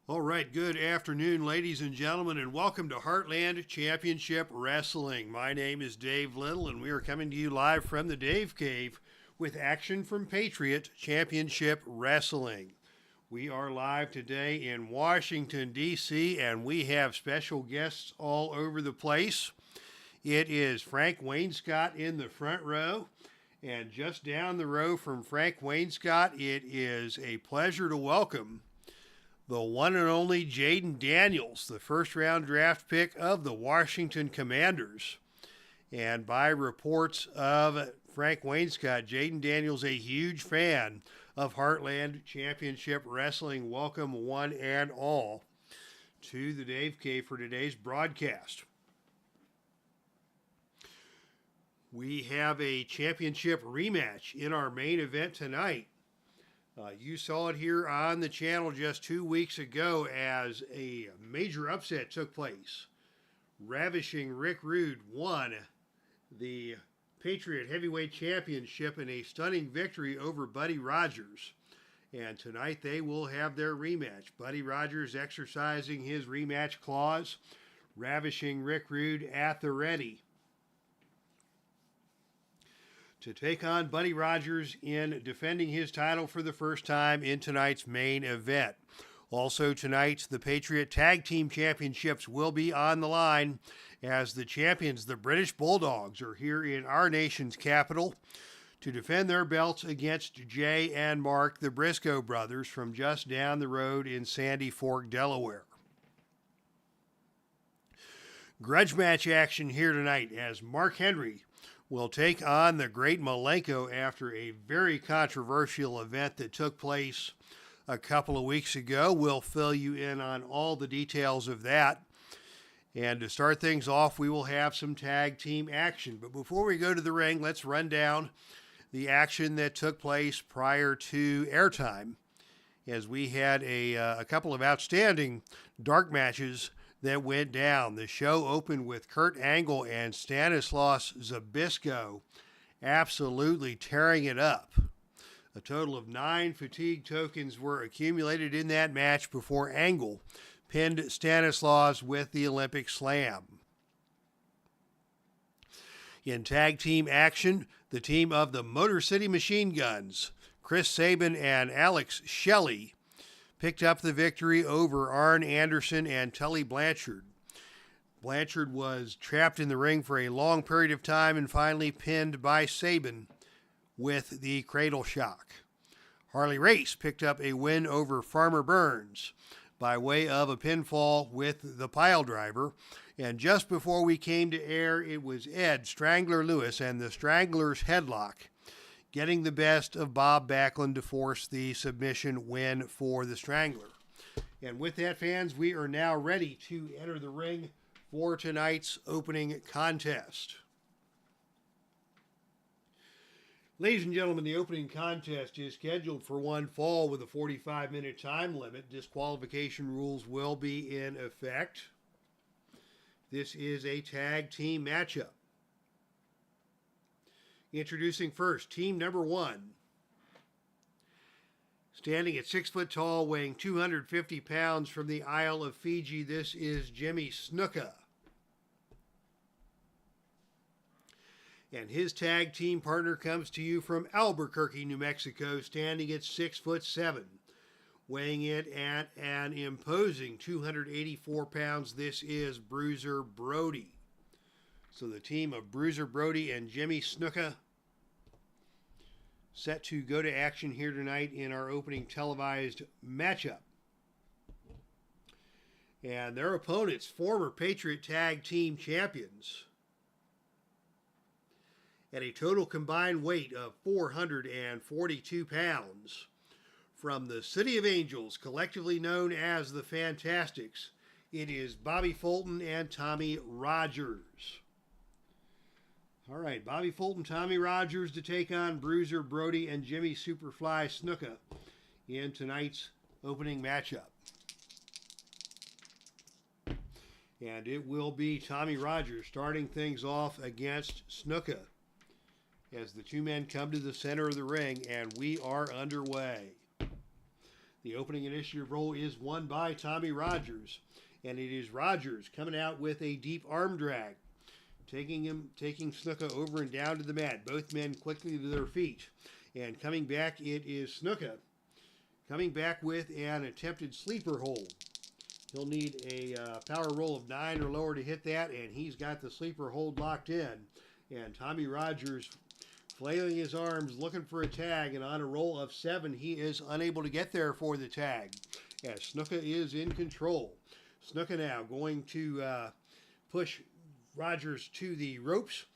All right, good afternoon, ladies and gentlemen, and welcome to Heartland Championship Wrestling. My name is Dave Little, and we are coming to you live from the Dave Cave with action from Patriot Championship Wrestling. We are live today in Washington, D.C., and we have special guests all over the place. It is Frank Wainscott in the front row, and just down the row from Frank Wainscott, it is a pleasure to welcome the one and only Jaden Daniels, the first-round draft pick of the Washington Commanders. And by reports of Frank Wainscott, Jaden Daniels a huge fan of Heartland Championship Wrestling. Welcome one and all to the Dave Cave for today's broadcast. We have a championship rematch in our main event tonight. You saw it here on the channel just 2 weeks ago as a major upset took place. Ravishing Rick Rude won the Patriot Heavyweight Championship in a stunning victory over Buddy Rogers. And tonight they will have their rematch. Buddy Rogers exercising his rematch clause. Ravishing Rick Rude at the ready to take on Buddy Rogers in defending his title for the first time in tonight's main event. Also tonight, the Patriot Tag Team Championships will be on the line as the champions, the British Bulldogs, are here in our nation's capital to defend their belts against Jay and Mark, the Briscoe brothers, from just down the road in Sandy Fork, Delaware. Grudge match action here tonight as Mark Henry will take on the great MALENKO after a very controversial event that took place a couple of weeks ago. We'll fill you in on all the details of that. And to start things off, we will have some tag team action. But before we go to the ring, let's run down the action that took place prior to airtime, as we had a couple of outstanding dark matches that went down. The show opened with Kurt Angle and Stanislaus Zbyszko absolutely tearing it up. A total of 9 fatigue tokens were accumulated in that match before Angle pinned Stanislaus with the Olympic Slam. In tag team action, the team of the Motor City Machine Guns, Chris Sabin and Alex Shelley, picked up the victory over Arn Anderson and Tully Blanchard. Blanchard was trapped in the ring for a long period of time and finally pinned by Sabin with the Cradle Shock. Harley Race picked up a win over Farmer Burns by way of a pinfall with the Pile Driver. And just before we came to air, it was Ed Strangler Lewis and the Stranglers Headlock getting the best of Bob Backlund to force the submission win for the Strangler. And with that, fans, we are now ready to enter the ring for tonight's opening contest. Ladies and gentlemen, the opening contest is scheduled for one fall with a 45-minute time limit. Disqualification rules will be in effect. This is a tag team matchup. Introducing first, team number 1. Standing at 6 foot tall, weighing 250 pounds from the Isle of Fiji, this is Jimmy SNUKA. And his tag team partner comes to you from Albuquerque, New Mexico, standing at 6 foot 7. Weighing in at an imposing 284 pounds, this is BRUISER BRODY. So the team of BRUISER BRODY and Jimmy SNUKA set to go to action here tonight in our opening televised matchup. And their opponents, former Patriot Tag Team Champions, at a total combined weight of 442 pounds. From the City of Angels, collectively known as the Fantastics, it is Bobby Fulton and Tommy Rogers. All right, Bobby Fulton, Tommy Rogers to take on BRUISER BRODY and Jimmy Superfly SNUKA in tonight's opening matchup. And it will be Tommy Rogers starting things off against SNUKA as the two men come to the center of the ring, and we are underway. The opening initiative roll is won by Tommy Rogers, and it is Rogers coming out with a deep arm drag, taking SNUKA over and down to the mat. Both men quickly to their feet, and coming back it is SNUKA, coming back with an attempted sleeper hold. He'll need a power roll of 9 or lower to hit that, and he's got the sleeper hold locked in. And Tommy Rogers flailing his arms, looking for a tag, and on a roll of 7, he is unable to get there for the tag, as SNUKA is in control. SNUKA now going to push Rogers to the ropes.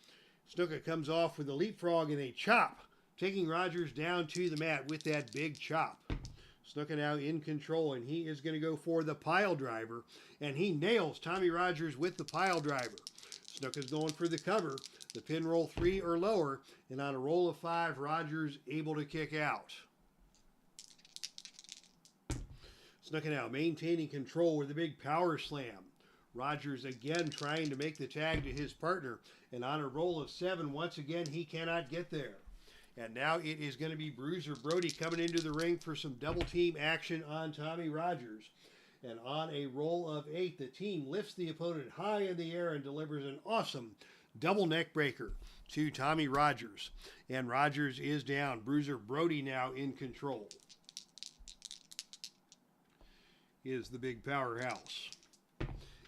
SNUKA comes off with a leapfrog and a chop, taking Rogers down to the mat with that big chop. SNUKA now in control, and he is going to go for the pile driver, and he nails Tommy Rogers with the pile driver. SNUKA's going for the cover, the pin roll 3 or lower, and on a roll of 5, Rogers able to kick out. SNUKA now maintaining control with a big power slam. Rogers again trying to make the tag to his partner, and on a roll of 7, once again, he cannot get there. And now it is going to be BRUISER BRODY coming into the ring for some double team action on Tommy Rogers. And on a roll of 8, the team lifts the opponent high in the air and delivers an awesome double neck breaker to Tommy Rogers. And Rogers is down. BRUISER BRODY now in control. Is the big powerhouse.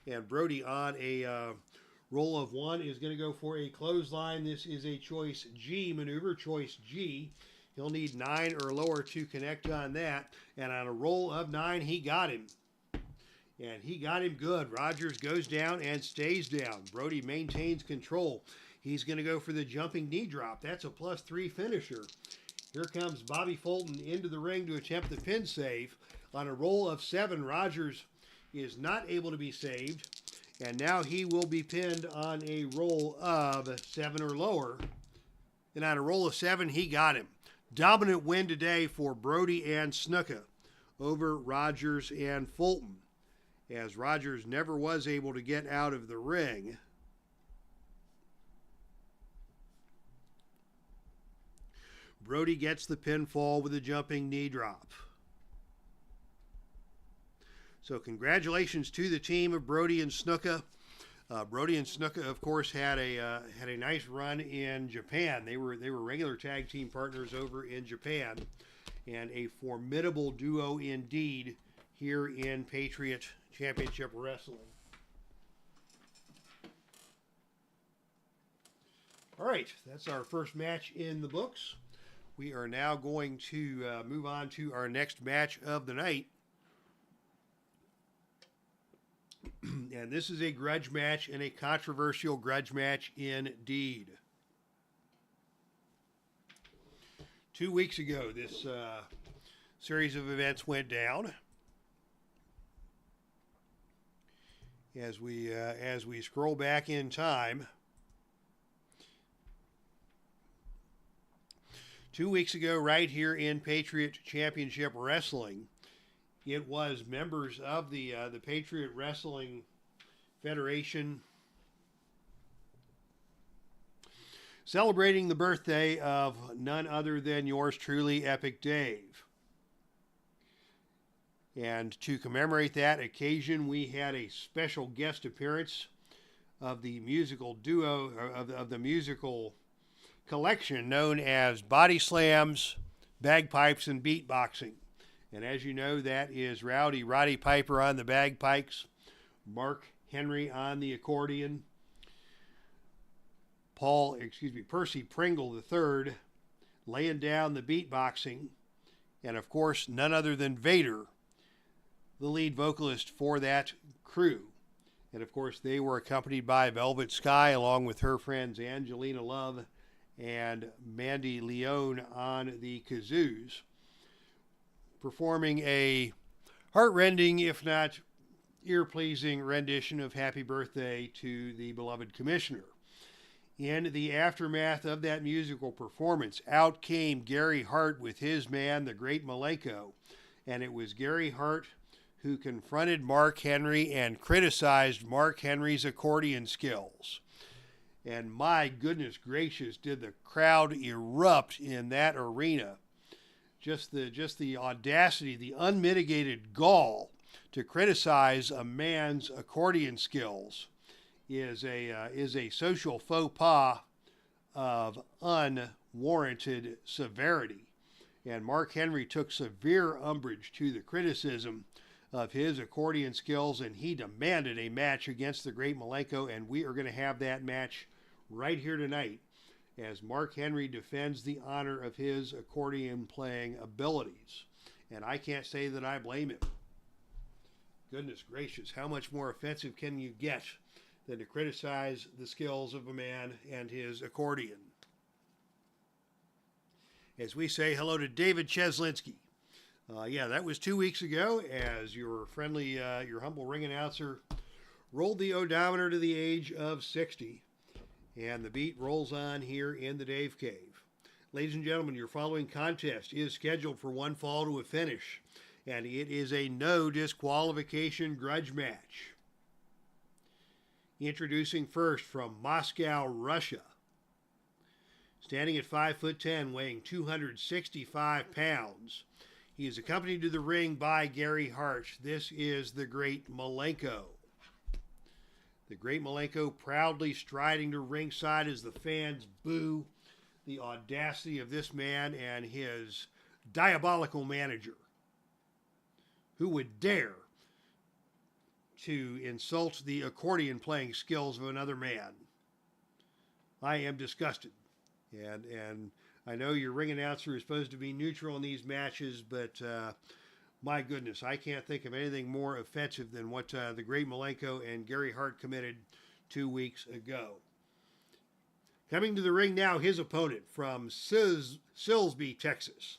And Brody on a roll of 1 is going to go for a clothesline. This is a choice G maneuver, choice G. He'll need 9 or lower to connect on that. And on a roll of 9, he got him. And he got him good. Rogers goes down and stays down. Brody maintains control. He's going to go for the jumping knee drop. That's a +3 finisher. Here comes Bobby Fulton into the ring to attempt the pin save. On a roll of 7, Rogers is not able to be saved. And now he will be pinned on a roll of 7 or lower. And on a roll of 7, he got him. Dominant win today for Brody and SNUKA over Rogers and Fulton, as Rogers never was able to get out of the ring. Brody gets the pinfall with a jumping knee drop. So congratulations to the team of Brody and SNUKA. Brody and SNUKA, of course, had a nice run in Japan. They were regular tag team partners over in Japan, and a formidable duo indeed here in Patriot Championship Wrestling. All right, that's our first match in the books. We are now going to move on to our next match of the night. And this is a grudge match, and a controversial grudge match indeed. 2 weeks ago, this series of events went down. As we scroll back in time, 2 weeks ago, right here in Patriot Championship Wrestling, it was members of the Patriot Wrestling Federation celebrating the birthday of none other than yours truly, Epic Dave. And to commemorate that occasion, we had a special guest appearance of the musical duo, of the musical collection known as Body Slams, Bagpipes, and Beatboxing. And as you know, that is Roddy Piper on the bagpipes, Henry on the accordion, Percy Pringle III laying down the beatboxing, and of course, none other than Vader, the lead vocalist for that crew. And of course, they were accompanied by Velvet Sky, along with her friends Angelina Love and Mandy Leone on the kazoos, performing a heart-rending, if not ear-pleasing rendition of Happy Birthday to the beloved Commissioner. In the aftermath of that musical performance, out came Gary Hart with his man, the great MALENKO, and it was Gary Hart who confronted Mark Henry and criticized Mark Henry's accordion skills. And my goodness gracious, did the crowd erupt in that arena just the audacity, the unmitigated gall to criticize a man's accordion skills is a social faux pas of unwarranted severity. And Mark Henry took severe umbrage to the criticism of his accordion skills, and he demanded a match against the great Malenko, and we are going to have that match right here tonight as Mark Henry defends the honor of his accordion playing abilities. And I can't say that I blame him. Goodness gracious, how much more offensive can you get than to criticize the skills of a man and his accordion? As we say hello to David Cheslinski. Yeah, that was 2 weeks ago as your friendly, your humble ring announcer rolled the odometer to the age of 60. And the beat rolls on here in the Dave Cave. Ladies and gentlemen, your following contest is scheduled for one fall to a finish. And it is a no disqualification grudge match. Introducing first from Moscow, Russia. Standing at 5'10", weighing 265 pounds. He is accompanied to the ring by Gary Hart. This is the great Malenko. The great Malenko proudly striding to ringside as the fans boo the audacity of this man and his diabolical manager, who would dare to insult the accordion playing skills of another man. I am disgusted. And I know your ring announcer is supposed to be neutral in these matches, but my goodness, I can't think of anything more offensive than what the great Malenko and Gary Hart committed 2 weeks ago. Coming to the ring now, his opponent from Silsbee, Texas.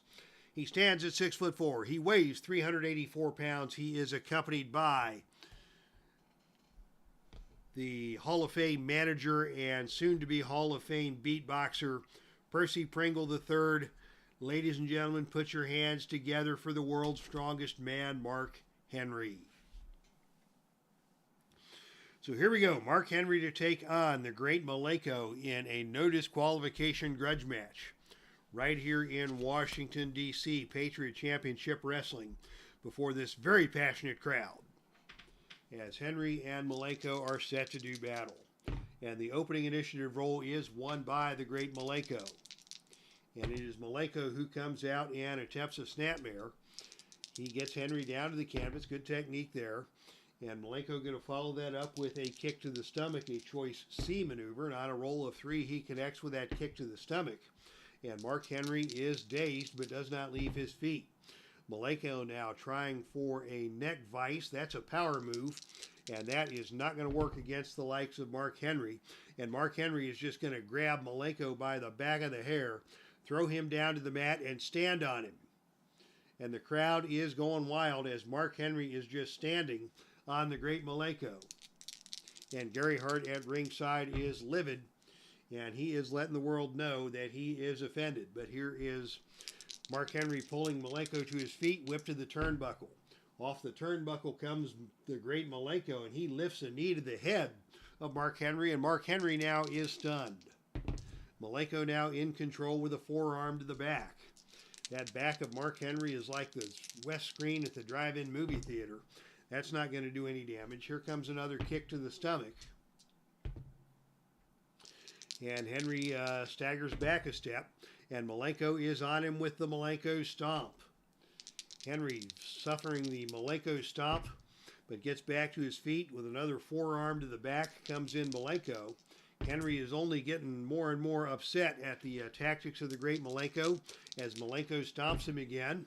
He stands at 6'4". He weighs 384 pounds. He is accompanied by the Hall of Fame manager and soon-to-be Hall of Fame beatboxer, Percy Pringle III. Ladies and gentlemen, put your hands together for the world's strongest man, Mark Henry. So here we go. Mark Henry to take on the great Malenko in a no disqualification grudge match right here in Washington, D.C., Patriot Championship Wrestling, before this very passionate crowd, as Henry and Malenko are set to do battle. And the opening initiative role is won by the great Malenko. And it is Malenko who comes out and attempts a snapmare. He gets Henry down to the canvas. Good technique there. And Malenko going to follow that up with a kick to the stomach, a choice C maneuver. And on a roll of 3, he connects with that kick to the stomach. And Mark Henry is dazed but does not leave his feet. Malenko now trying for a neck vice. That's a power move. And that is not going to work against the likes of Mark Henry. And Mark Henry is just going to grab Malenko by the back of the hair, throw him down to the mat, and stand on him. And the crowd is going wild as Mark Henry is just standing on the great Malenko. And Gary Hart at ringside is livid, and he is letting the world know that he is offended. But here is Mark Henry pulling Malenko to his feet, whip to the turnbuckle. Off the turnbuckle comes the great Malenko, and he lifts a knee to the head of Mark Henry, and Mark Henry now is stunned. Malenko now in control with a forearm to the back. That back of Mark Henry is like the west screen at the drive-in movie theater. That's not going to do any damage. Here comes another kick to the stomach. And Henry staggers back a step, and Malenko is on him with the Malenko stomp. Henry suffering the Malenko stomp, but gets back to his feet with another forearm to the back. Comes in Malenko. Henry is only getting more and more upset at the tactics of the great Malenko as Malenko stomps him again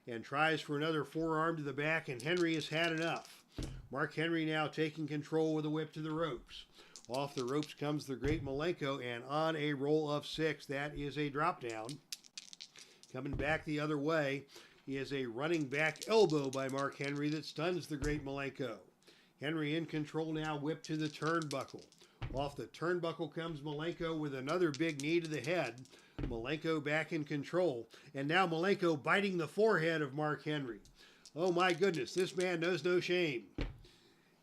and tries for another forearm to the back, and Henry has had enough. Mark Henry now taking control with a whip to the ropes. Off the ropes comes the great Malenko, and on a roll of 6, that is a drop down. Coming back the other way is a running back elbow by Mark Henry that stuns the great Malenko. Henry in control now, whip to the turnbuckle. Off the turnbuckle comes Malenko with another big knee to the head. Malenko back in control. And now Malenko biting the forehead of Mark Henry. Oh my goodness, this man knows no shame.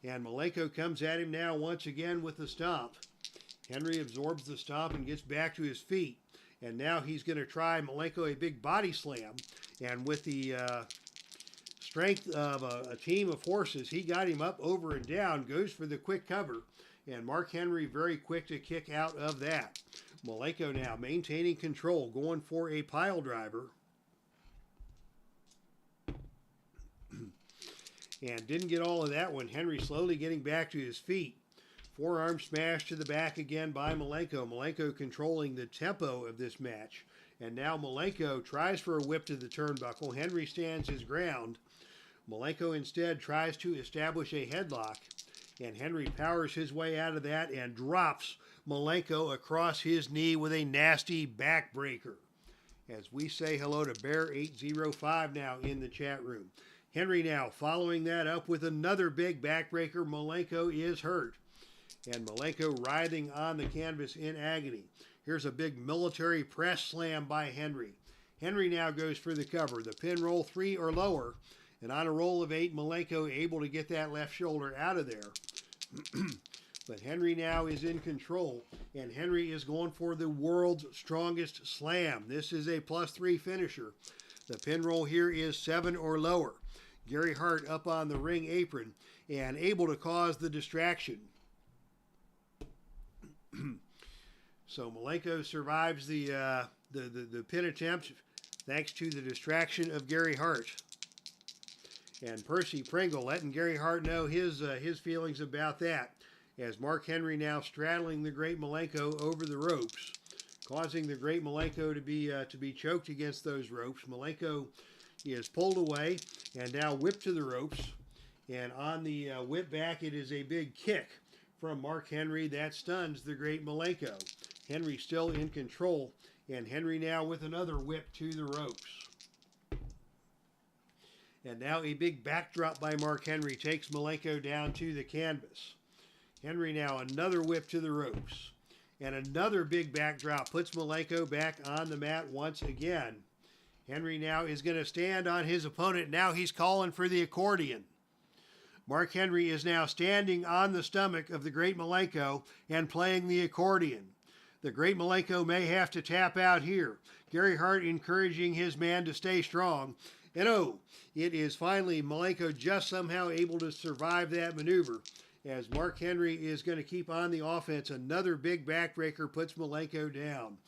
And Malenko comes at him now once again with the stomp. Henry absorbs the stomp and gets back to his feet. And now he's going to try Malenko a big body slam. And with the strength of a team of horses, he got him up, over, and down, goes for the quick cover. And Mark Henry very quick to kick out of that. Malenko now maintaining control, going for a pile driver. And didn't get all of that one. Henry slowly getting back to his feet. Forearm smash to the back again by Malenko. Malenko controlling the tempo of this match. And now Malenko tries for a whip to the turnbuckle. Henry stands his ground. Malenko instead tries to establish a headlock. And Henry powers his way out of that and drops Malenko across his knee with a nasty backbreaker. As we say hello to Bear805 now in the chat room. Henry now following that up with another big backbreaker. Malenko is hurt. And Malenko writhing on the canvas in agony. Here's a big military press slam by Henry. Henry now goes for the cover. The pin roll 3 or lower. And on a roll of 8, Malenko able to get that left shoulder out of there. But Henry now is in control. And Henry is going for the world's strongest slam. This is a +3 finisher. The pin roll here is 7 or lower. Gary Hart up on the ring apron and able to cause the distraction. So Malenko survives the pin attempt thanks to the distraction of Gary Hart. And Percy Pringle letting Gary Hart know his feelings about that. As Mark Henry now straddling the great Malenko over the ropes, causing the great Malenko to be choked against those ropes. Malenko is pulled away and now whipped to the ropes. And on the whip back, it is a big kick from Mark Henry that stuns the great Malenko. Henry still in control, and Henry now with another whip to the ropes. And now a big backdrop by Mark Henry takes Malenko down to the canvas. Henry now another whip to the ropes. And another big backdrop puts Malenko back on the mat once again. Henry now is going to stand on his opponent. Now he's calling for the accordion. Mark Henry is now standing on the stomach of the great Malenko and playing the accordion. The great Malenko may have to tap out here. Gary Hart encouraging his man to stay strong. And oh, it is finally Malenko just somehow able to survive that maneuver. As Mark Henry is going to keep on the offense, another big backbreaker puts Malenko down.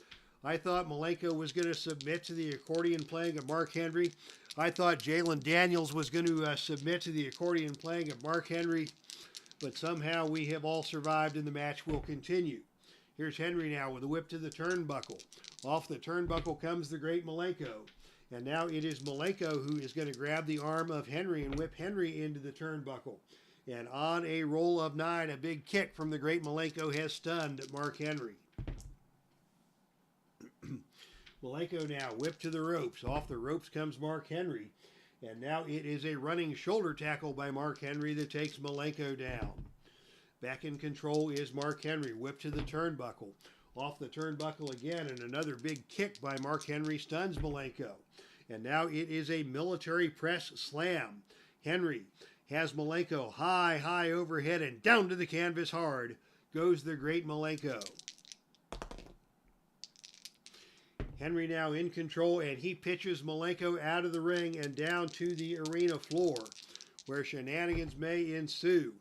I thought Malenko was going to submit to the accordion playing of Mark Henry. I thought Jalen Daniels was going to submit to the accordion playing of Mark Henry. But somehow we have all survived and the match will continue. Here's Henry now with a whip to the turnbuckle. Off the turnbuckle comes the great Malenko. And now it is Malenko who is going to grab the arm of Henry and whip Henry into the turnbuckle. And on a roll of 9, a big kick from the great Malenko has stunned Mark Henry. Malenko now whipped to the ropes. Off the ropes comes Mark Henry. And now it is a running shoulder tackle by Mark Henry that takes Malenko down. Back in control is Mark Henry. Whipped to the turnbuckle. Off the turnbuckle again, and another big kick by Mark Henry stuns Malenko. And now it is a military press slam. Henry has Malenko high overhead and down to the canvas hard goes the great Malenko. Henry now in control, and he pitches Malenko out of the ring and down to the arena floor, where shenanigans may ensue.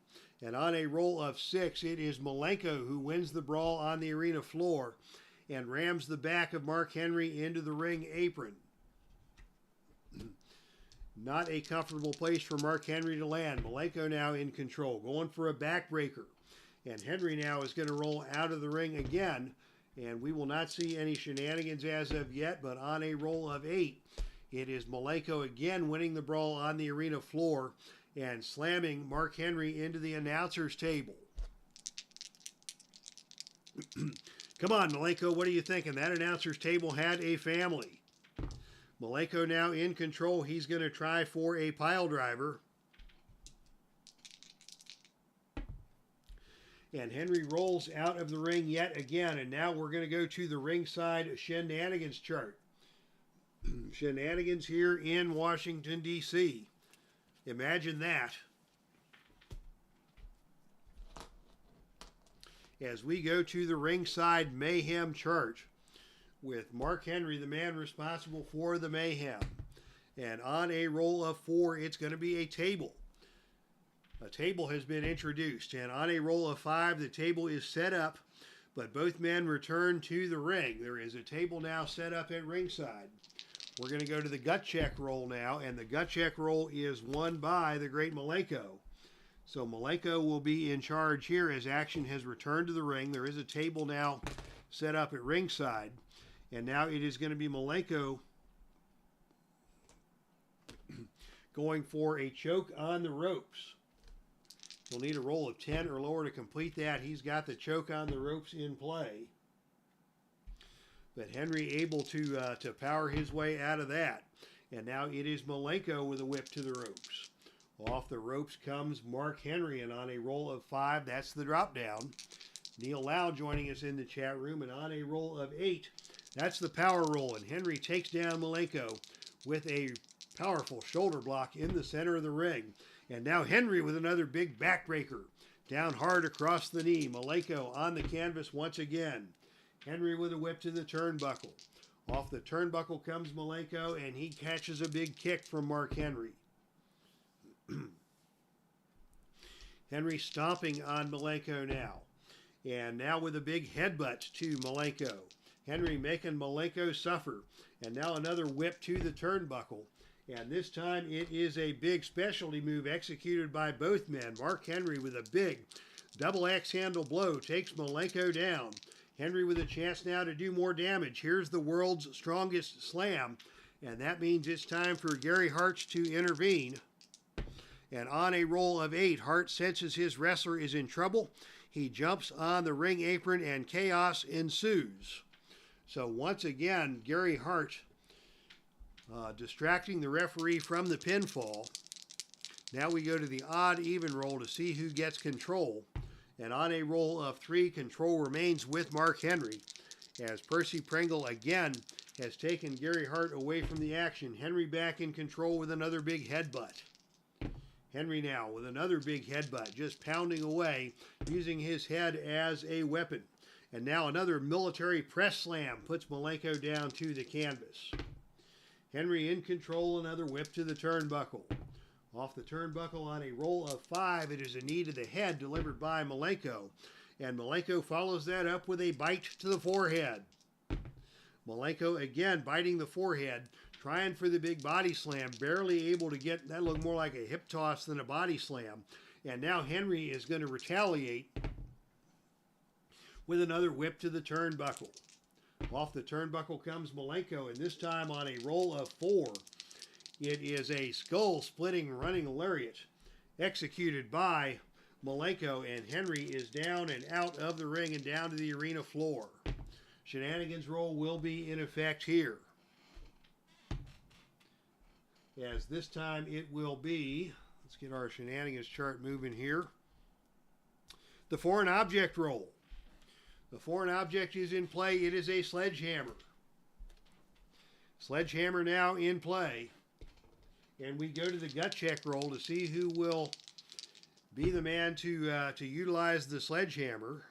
And on a roll of 6, it is Malenko who wins the brawl on the arena floor and rams the back of Mark Henry into the ring apron. Not a comfortable place for Mark Henry to land. Malenko now in control, going for a backbreaker. And Henry now is going to roll out of the ring again. And we will not see any shenanigans as of yet, but on a roll of 8, it is Malenko again winning the brawl on the arena floor and slamming Mark Henry into the announcer's table. Come on, Malenko, what are you thinking? That announcer's table had a family. Malenko now in control. He's going to try for a pile driver. And Henry rolls out of the ring yet again. And now we're going to go to the ringside shenanigans chart. Shenanigans here in Washington, D.C. Imagine that. As we go to the ringside mayhem chart with Mark Henry, the man responsible for the mayhem. And on a roll of 4, it's going to be a table. A table has been introduced. And on a roll of 5, the table is set up, but both men return to the ring. There is a table now set up at ringside. We're going to go to the gut check roll now, and the gut check roll is won by the great Malenko. So Malenko will be in charge here as action has returned to the ring. There is a table now set up at ringside, and now it is going to be Malenko going for a choke on the ropes. He'll need a roll of 10 or lower to complete that. He's got the choke on the ropes in play. But Henry able to power his way out of that. And now it is Malenko with a whip to the ropes. Off the ropes comes Mark Henry, and on a roll of 5, that's the drop down. Neil Lau joining us in the chat room, and on a roll of 8, that's the power roll. And Henry takes down Malenko with a powerful shoulder block in the center of the ring. And now Henry with another big backbreaker. Down hard across the knee. Malenko on the canvas once again. Henry with a whip to the turnbuckle. Off the turnbuckle comes Malenko, and he catches a big kick from Mark Henry. Henry stomping on Malenko now. And now with a big headbutt to Malenko. Henry making Malenko suffer. And now another whip to the turnbuckle. And this time it is a big specialty move executed by both men. Mark Henry with a big double axe handle blow takes Malenko down. Henry with a chance now to do more damage. Here's the world's strongest slam. And that means it's time for Gary Hart to intervene. And on a roll of 8, Hart senses his wrestler is in trouble. He jumps on the ring apron and chaos ensues. So once again, Gary Hart distracting the referee from the pinfall. Now we go to the odd even roll to see who gets control. And on a roll of 3, control remains with Mark Henry, as Percy Pringle again has taken Gary Hart away from the action. Henry back in control with another big headbutt. Henry now with another big headbutt, just pounding away, using his head as a weapon. And now another military press slam puts Malenko down to the canvas. Henry in control, another whip to the turnbuckle. Off the turnbuckle on a roll of 5, it is a knee to the head delivered by Malenko. And Malenko follows that up with a bite to the forehead. Malenko again biting the forehead, trying for the big body slam, barely able to get, that looked more like a hip toss than a body slam. And now Henry is going to retaliate with another whip to the turnbuckle. Off the turnbuckle comes Malenko, and this time on a roll of 4, it is a skull-splitting running lariat executed by Malenko, and Henry is down and out of the ring and down to the arena floor. Shenanigans roll will be in effect here. As this time it will be, let's get our shenanigans chart moving here, the foreign object roll. The foreign object is in play. It is a sledgehammer. Sledgehammer now in play. And we go to the gut check roll to see who will be the man to utilize the sledgehammer.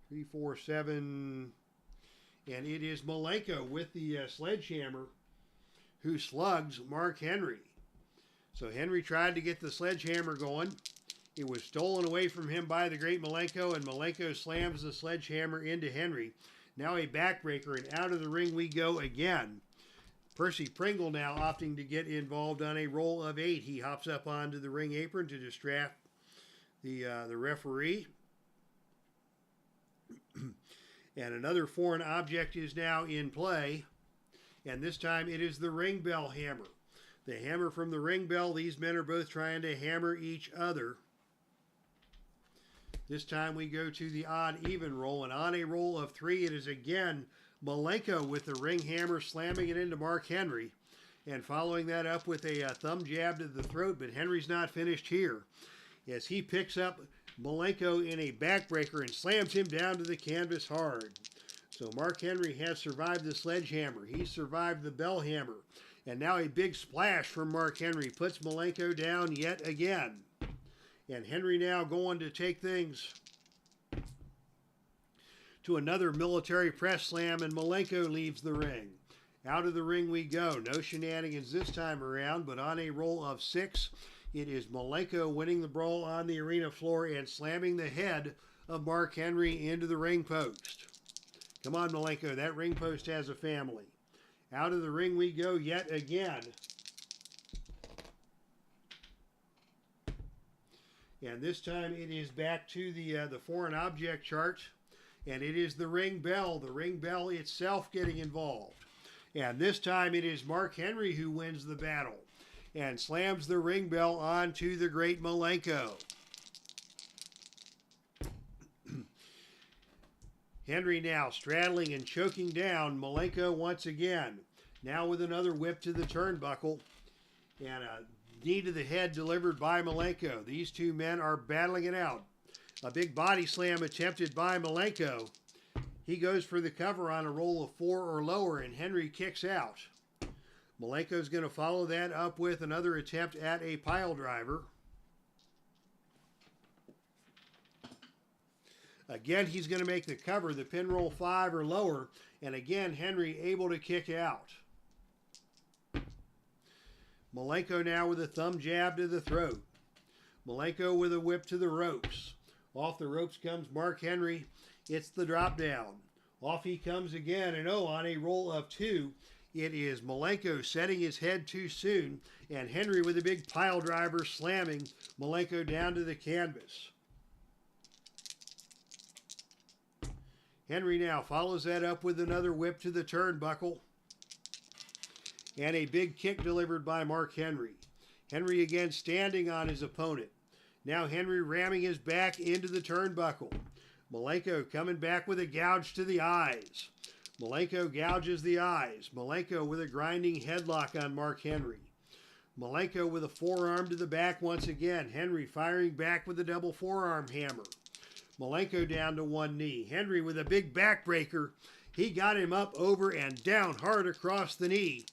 3, 4, 7. And it is Malenko with the sledgehammer who slugs Mark Henry. So Henry tried to get the sledgehammer going. It was stolen away from him by the great Malenko, and Malenko slams the sledgehammer into Henry. Now a backbreaker, and out of the ring we go again. Percy Pringle now opting to get involved on a roll of 8. He hops up onto the ring apron to distract the referee. And another foreign object is now in play, and this time it is the ring bell hammer. The hammer from the ring bell. These men are both trying to hammer each other. This time we go to the odd even roll, and on a roll of 3, it is again Malenko with the ring hammer slamming it into Mark Henry, and following that up with a thumb jab to the throat, but Henry's not finished here, as he picks up Malenko in a backbreaker and slams him down to the canvas hard. So Mark Henry has survived the sledgehammer. He survived the bell hammer, and now a big splash from Mark Henry puts Malenko down yet again. And Henry now going to take things to another military press slam, and Malenko leaves the ring. Out of the ring we go. No shenanigans this time around, but on a roll of 6, it is Malenko winning the brawl on the arena floor and slamming the head of Mark Henry into the ring post. Come on, Malenko, that ring post has a family. Out of the ring we go yet again. And this time it is back to the foreign object chart, and it is the ring bell itself getting involved. And this time it is Mark Henry who wins the battle and slams the ring bell onto the great Malenko. Henry now straddling and choking down Malenko once again. Now with another whip to the turnbuckle and a knee to the head delivered by Malenko. These two men are battling it out. A big body slam attempted by Malenko. He goes for the cover on a roll of 4 or lower, and Henry kicks out. Malenko's going to follow that up with another attempt at a pile driver. Again, he's going to make the cover, the pin roll 5 or lower, and again, Henry able to kick out. Malenko now with a thumb jab to the throat. Malenko with a whip to the ropes. Off the ropes comes Mark Henry. It's the drop down. Off he comes again, and on a roll of 2, it is Malenko setting his head too soon, and Henry with a big pile driver slamming Malenko down to the canvas. Henry now follows that up with another whip to the turnbuckle. And a big kick delivered by Mark Henry. Henry again standing on his opponent. Now Henry ramming his back into the turnbuckle. Malenko coming back with a gouge to the eyes. Malenko gouges the eyes. Malenko with a grinding headlock on Mark Henry. Malenko with a forearm to the back once again. Henry firing back with a double forearm hammer. Malenko down to one knee. Henry with a big backbreaker. He got him up, over, and down hard across the knee.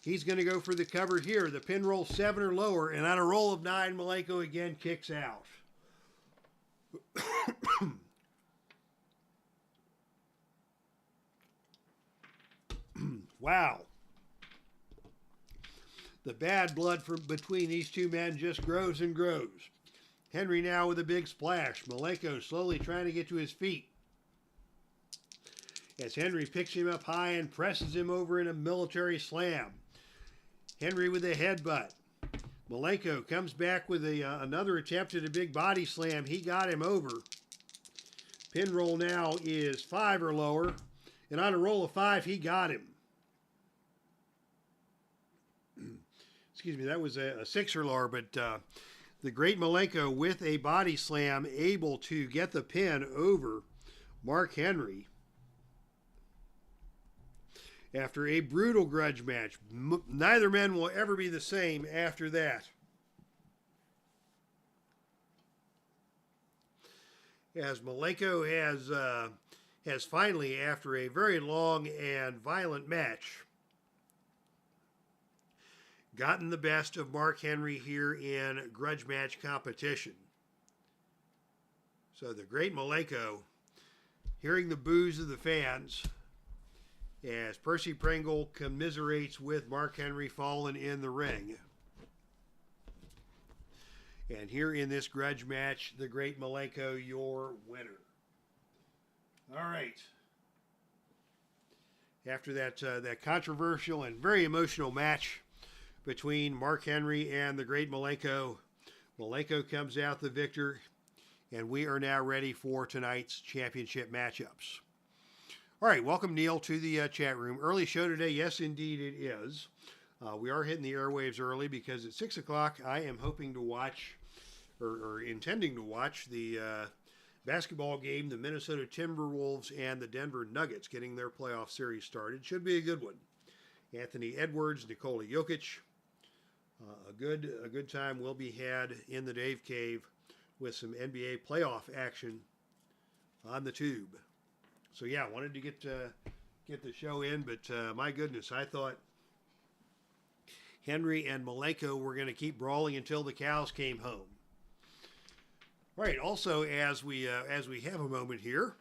He's going to go for the cover here. The pin roll 7 or lower, and on a roll of 9, Malenko again kicks out. Wow. The bad blood between these two men just grows and grows. Henry now with a big splash. Malenko slowly trying to get to his feet. As Henry picks him up high and presses him over in a military slam. Henry with a headbutt. Malenko comes back with another attempt at a big body slam. He got him over. Pin roll now is 5 or lower. And on a roll of 5, he got him. Excuse me, that was a 6 or lower, but the great Malenko with a body slam able to get the pin over Mark Henry. After a brutal grudge match. Neither man will ever be the same after that. As Malenko has finally, after a very long and violent match, gotten the best of Mark Henry here in grudge match competition. So the great Malenko, hearing the boos of the fans, as Percy Pringle commiserates with Mark Henry fallen in the ring. And here in this grudge match, the great Malenko, your winner. All right. After that controversial and very emotional match between Mark Henry and the great Malenko, Malenko comes out the victor, and we are now ready for tonight's championship matchups. All right, welcome, Neil, to the chat room. Early show today. Yes, indeed it is. We are hitting the airwaves early because at 6 o'clock I am hoping to watch, or intending to watch, the basketball game, the Minnesota Timberwolves and the Denver Nuggets getting their playoff series started. Should be a good one. Anthony Edwards, Nikola Jokic. A good time will be had in the Dave Cave with some NBA playoff action on the tube. So yeah, wanted to get the show in, but my goodness, I thought Henry and Malenko were going to keep brawling until the cows came home. All right. Also, as we have a moment here,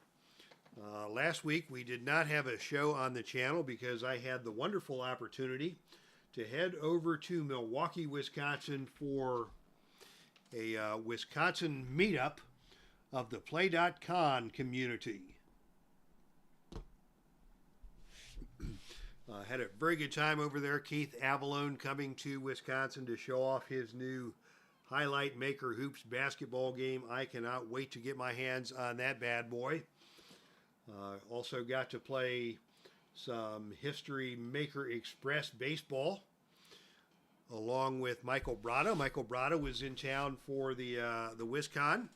Last week we did not have a show on the channel because I had the wonderful opportunity to head over to Milwaukee, Wisconsin for a Wisconsin meetup of the Play.con community. Had a very good time over there. Keith Avalone coming to Wisconsin to show off his new Highlight Maker Hoops basketball game. I cannot wait to get my hands on that bad boy. Also got to play some History Maker Express baseball along with Michael Brada. Michael Brada was in town for the WisCon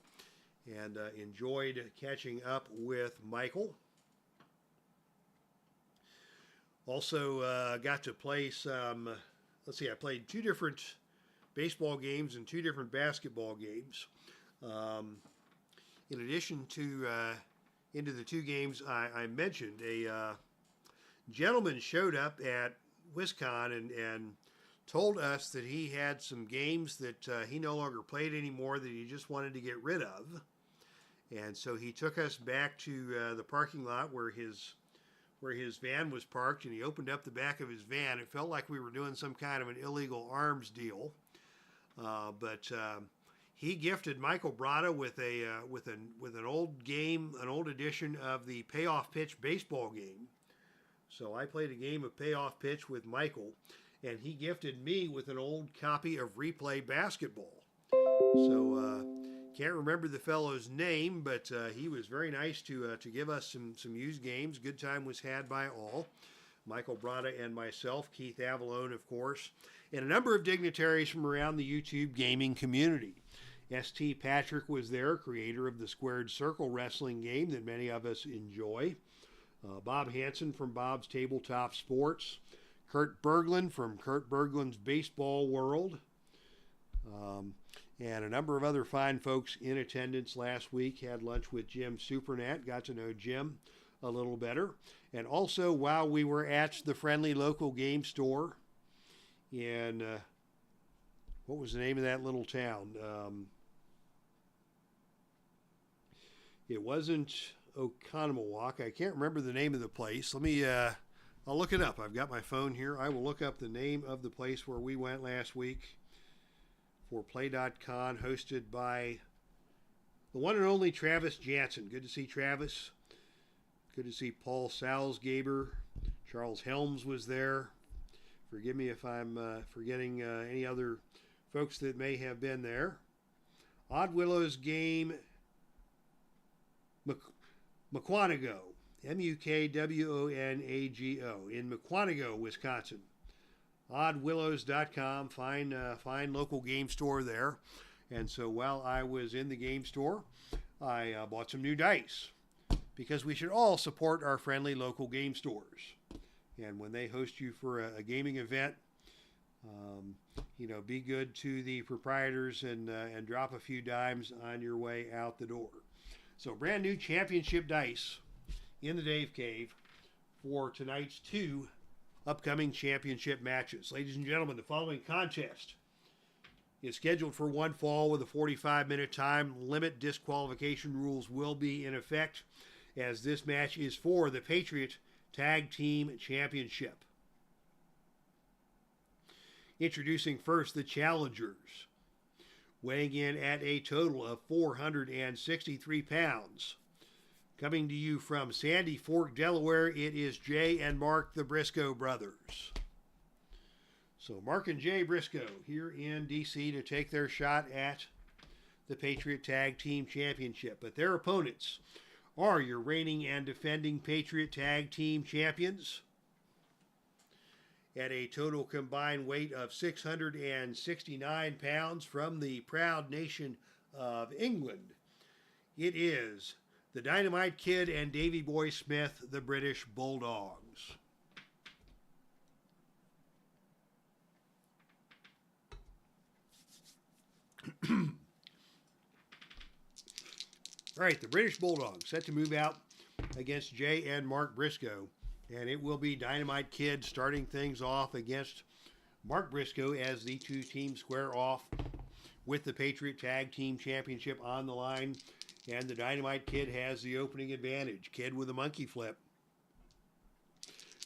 and enjoyed catching up with Michael. Also got to play some, I played 2 different baseball games and 2 different basketball games. In addition to into the 2 games I mentioned, a gentleman showed up at WisCon and told us that he had some games that he no longer played anymore that he just wanted to get rid of. And so he took us back to the parking lot where his van was parked, and he opened up the back of his van. It felt like we were doing some kind of an illegal arms deal. But he gifted Michael Brada with an old game, an old edition of the Payoff Pitch baseball game. So I played a game of Payoff Pitch with Michael, and he gifted me with an old copy of Replay Basketball. So can't remember the fellow's name, but he was very nice to give us some used games. Good time was had by all. Michael Brada and myself, Keith Avalone, of course, and a number of dignitaries from around the YouTube gaming community. St. Patrick was there, creator of the Squared Circle wrestling game that many of us enjoy. Bob Hansen from Bob's Tabletop Sports. Kurt Berglund from Kurt Berglund's Baseball World. And a number of other fine folks in attendance last week. Had lunch with Jim Supernat, got to know Jim a little better. And also, while we were at the friendly local game store in, what was the name of that little town? It wasn't Oconomowoc. I can't remember the name of the place. Let me, I'll look it up. I've got my phone here. I will look up the name of the place where we went last week for Play.con, hosted by the one and only Travis Jansen. Good to see Travis. Good to see Paul Salzgaber. Charles Helms was there. Forgive me if I'm forgetting any other folks that may have been there. Odd Willow's game, Mukwonago, Mukwonago, in Mukwonago, Wisconsin. Oddwillows.com, fine local game store there. And so while I was in the game store, I bought some new dice because we should all support our friendly local game stores. And when they host you for a gaming event, be good to the proprietors and drop a few dimes on your way out the door. So brand new championship dice in the Dave Cave for tonight's 2 upcoming championship matches. Ladies and gentlemen, the following contest is scheduled for one fall with a 45-minute time limit. Disqualification rules will be in effect, as this match is for the Patriot Tag Team Championship. Introducing first the challengers, weighing in at a total of 463 pounds. Coming to you from Sandy Fork, Delaware, it is Jay and Mark, the Briscoe brothers. So Mark and Jay Briscoe here in D.C. to take their shot at the Patriot Tag Team Championship. But their opponents are your reigning and defending Patriot Tag Team Champions at a total combined weight of 669 pounds from the proud nation of England. It is the Dynamite Kid and Davy Boy Smith, the British Bulldogs. All right, the British Bulldogs set to move out against Jay and Mark Briscoe. And it will be Dynamite Kid starting things off against Mark Briscoe as the 2 teams square off with the Patriot Tag Team Championship on the line. And the Dynamite Kid has the opening advantage. Kid with a monkey flip.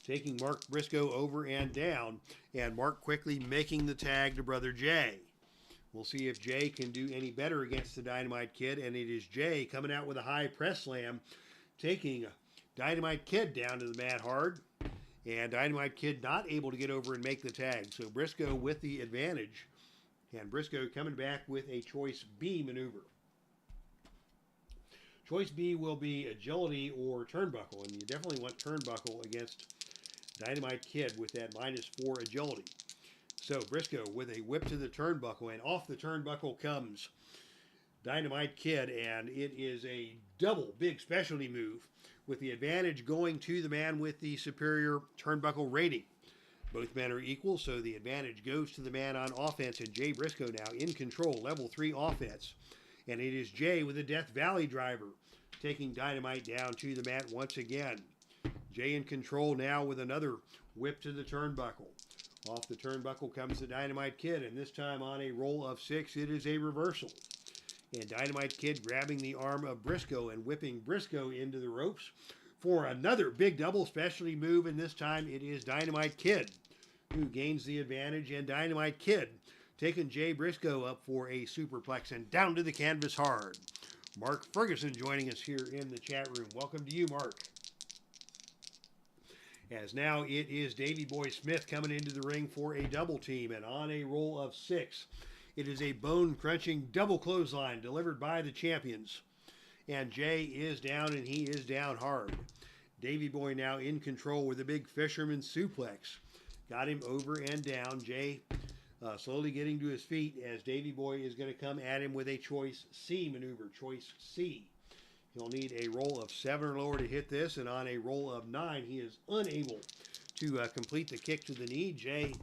Taking Mark Briscoe over and down. And Mark quickly making the tag to Brother Jay. We'll see if Jay can do any better against the Dynamite Kid. And it is Jay coming out with a high press slam. Taking Dynamite Kid down to the mat hard. And Dynamite Kid not able to get over and make the tag. So Briscoe with the advantage. And Briscoe coming back with a choice B maneuver. Choice B will be agility or turnbuckle, and you definitely want turnbuckle against Dynamite Kid with that -4 agility. So Briscoe with a whip to the turnbuckle, and off the turnbuckle comes Dynamite Kid, and it is a double big specialty move with the advantage going to the man with the superior turnbuckle rating. Both men are equal, so the advantage goes to the man on offense, and Jay Briscoe now in control, level 3 offense. And it is Jay with a Death Valley driver taking Dynamite down to the mat once again. Jay in control now with another whip to the turnbuckle. Off the turnbuckle comes the Dynamite Kid, and this time on a roll of 6, it is a reversal. And Dynamite Kid grabbing the arm of Briscoe and whipping Briscoe into the ropes for another big double specialty move, and this time it is Dynamite Kid who gains the advantage, and Dynamite Kid taking Jay Briscoe up for a superplex and down to the canvas hard. Mark Ferguson joining us here in the chat room. Welcome to you, Mark. As now it is Davey Boy Smith coming into the ring for a double team, and on a roll of 6, it is a bone-crunching double clothesline delivered by the champions. And Jay is down, and he is down hard. Davey Boy now in control with a big fisherman suplex. Got him over and down. Jay slowly getting to his feet as Davey Boy is going to come at him with a choice C maneuver, choice C. He'll need a roll of 7 or lower to hit this, and on a roll of 9, he is unable to complete the kick to the knee. Jay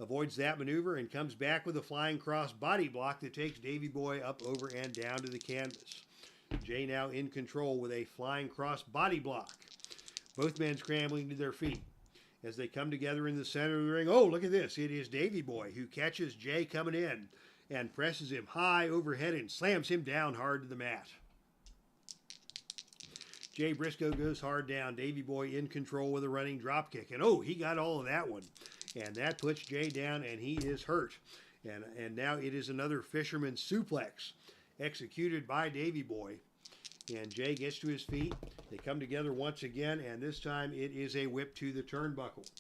avoids that maneuver and comes back with a flying cross body block that takes Davey Boy up, over, and down to the canvas. Jay now in control with a flying cross body block. Both men scrambling to their feet as they come together in the center of the ring. Oh, look at this. It is Davey Boy who catches Jay coming in and presses him high overhead and slams him down hard to the mat. Jay Briscoe goes hard down. Davey Boy in control with a running drop kick. And oh, he got all of that one. And that puts Jay down, and he is hurt. And now it is another fisherman suplex executed by Davey Boy. And Jay gets to his feet. They come together once again, and this time it is a whip to the turnbuckle.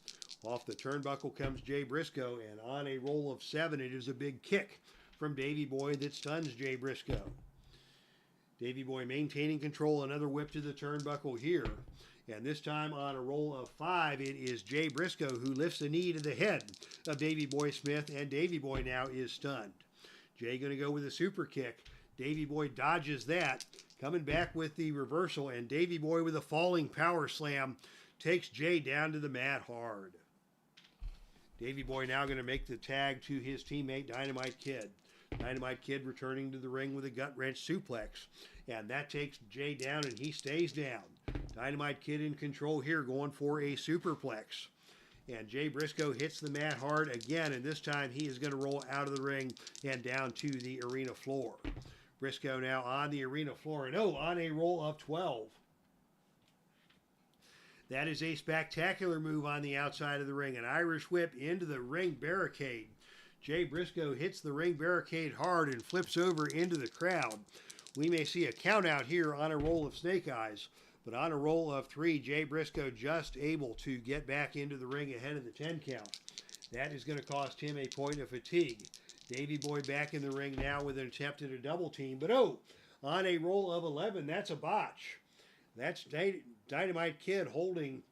Off the turnbuckle comes Jay Briscoe, and on a roll of 7, it is a big kick from Davey Boy that stuns Jay Briscoe. Davey Boy maintaining control, another whip to the turnbuckle here. And this time on a roll of 5, it is Jay Briscoe who lifts a knee to the head of Davey Boy Smith, and Davey Boy now is stunned. Jay going to go with a super kick. Davey Boy dodges that, coming back with the reversal, and Davey Boy with a falling power slam takes Jay down to the mat hard. Davey Boy now going to make the tag to his teammate Dynamite Kid. Dynamite Kid returning to the ring with a gut wrench suplex, and that takes Jay down, and he stays down. Dynamite Kid in control here, going for a superplex. And Jay Briscoe hits the mat hard again, and this time he is going to roll out of the ring and down to the arena floor. Briscoe now on the arena floor, and on a roll of 12. That is a spectacular move on the outside of the ring. An Irish whip into the ring barricade. Jay Briscoe hits the ring barricade hard and flips over into the crowd. We may see a count out here on a roll of snake eyes, but on a roll of 3, Jay Briscoe just able to get back into the ring ahead of the 10 count. That is going to cost him a point of fatigue. Davey Boy back in the ring now with an attempt at a double team, but on a roll of 11, that's a botch. That's Dynamite Kid holding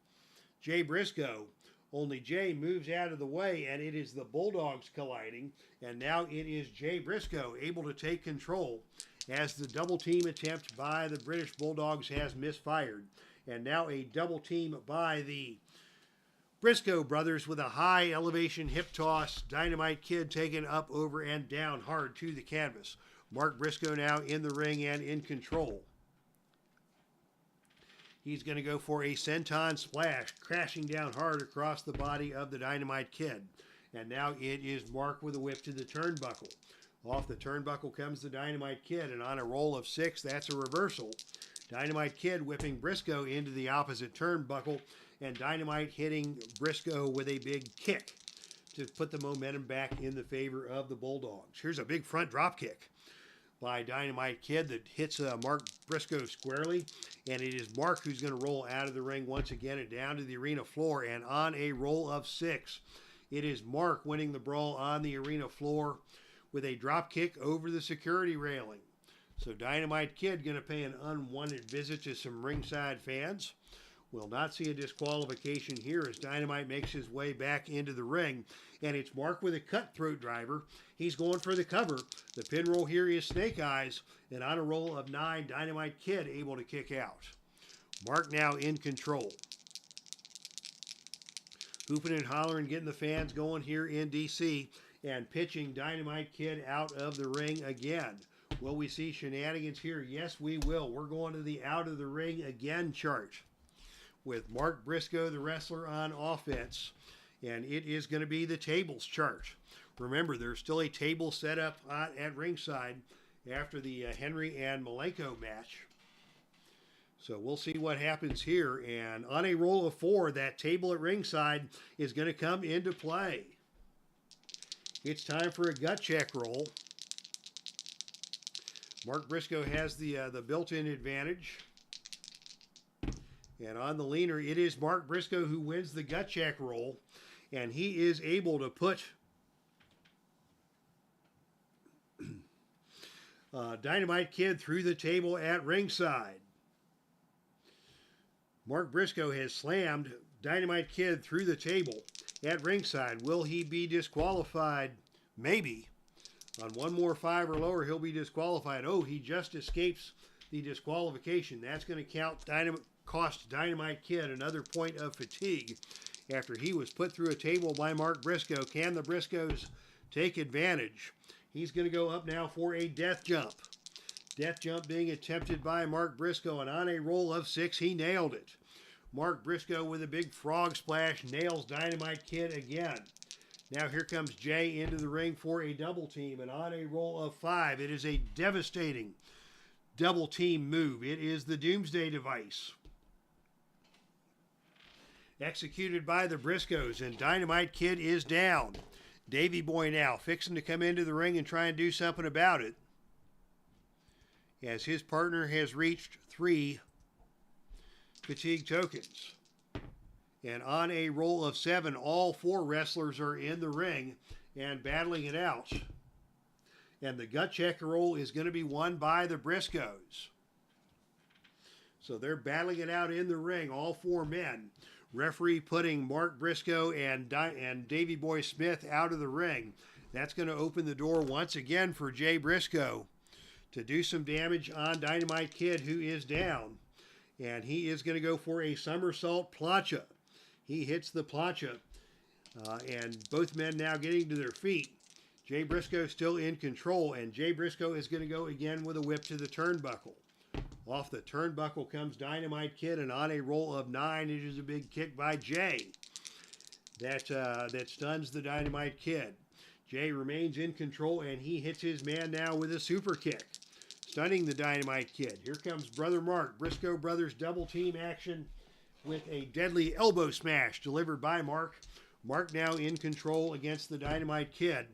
Jay Briscoe. Only Jay moves out of the way, and it is the Bulldogs colliding. And now it is Jay Briscoe able to take control as the double team attempt by the British Bulldogs has misfired. And now a double team by the Briscoe brothers with a high elevation hip toss. Dynamite Kid taken up, over, and down hard to the canvas. Mark Briscoe now in the ring and in control. He's going to go for a senton splash, crashing down hard across the body of the Dynamite Kid. And now it is Mark with a whip to the turnbuckle. Off the turnbuckle comes the Dynamite Kid, and on a roll of 6, that's a reversal. Dynamite Kid whipping Briscoe into the opposite turnbuckle, and Dynamite hitting Briscoe with a big kick to put the momentum back in the favor of the Bulldogs. Here's a big front drop kick by Dynamite Kid that hits Mark Briscoe squarely, and it is Mark who's going to roll out of the ring once again and down to the arena floor, and on a roll of 6, it is Mark winning the brawl on the arena floor with a drop kick over the security railing. So Dynamite Kid going to pay an unwanted visit to some ringside fans. Will not see a disqualification here as Dynamite makes his way back into the ring. And it's Mark with a cutthroat driver. He's going for the cover. The pin roll here is Snake Eyes. And on a roll of 9, Dynamite Kid able to kick out. Mark now in control. Hooping and hollering, getting the fans going here in DC. And pitching Dynamite Kid out of the ring again. Will we see shenanigans here? Yes, we will. We're going to the out of the ring again chart with Mark Briscoe, the wrestler, on offense. And it is going to be the tables chart. Remember, there's still a table set up at ringside after the Henry and Malenko match. So we'll see what happens here. And on a roll of 4, that table at ringside is going to come into play. It's time for a gut check roll. Mark Briscoe has the built-in advantage. And on the leaner, it is Mark Briscoe who wins the gut check roll. And he is able to put Dynamite Kid through the table at ringside. Mark Briscoe has slammed Dynamite Kid through the table at ringside. Will he be disqualified? Maybe. On one more 5 or lower, he'll be disqualified. Oh, he just escapes the disqualification. That's going to cost Dynamite Kid another point of fatigue after he was put through a table by Mark Briscoe. Can the Briscoes take advantage? He's going to go up now for a death jump. Death jump being attempted by Mark Briscoe, and on a roll of 6, he nailed it. Mark Briscoe with a big frog splash nails Dynamite Kid again. Now here comes Jay into the ring for a double team, and on a roll of 5, it is a devastating double team move. It is the Doomsday Device. Executed by the Briscoes, and Dynamite Kid is down. Davey Boy now fixing to come into the ring and try and do something about it, as his partner has reached 3 fatigue tokens. And on a roll of 7, all 4 wrestlers are in the ring and battling it out. And the gut check roll is going to be won by the Briscoes. So they're battling it out in the ring, all 4 men. Referee putting Mark Briscoe and Davey Boy Smith out of the ring. That's going to open the door once again for Jay Briscoe to do some damage on Dynamite Kid, who is down. And he is going to go for a somersault plancha. He hits the plancha, and both men now getting to their feet. Jay Briscoe still in control, and Jay Briscoe is going to go again with a whip to the turnbuckle. Off the turnbuckle comes Dynamite Kid, and on a roll of 9, it is a big kick by Jay that stuns the Dynamite Kid. Jay remains in control, and he hits his man now with a super kick, stunning the Dynamite Kid. Here comes Brother Mark. Briscoe Brothers double team action with a deadly elbow smash delivered by Mark. Mark now in control against the Dynamite Kid.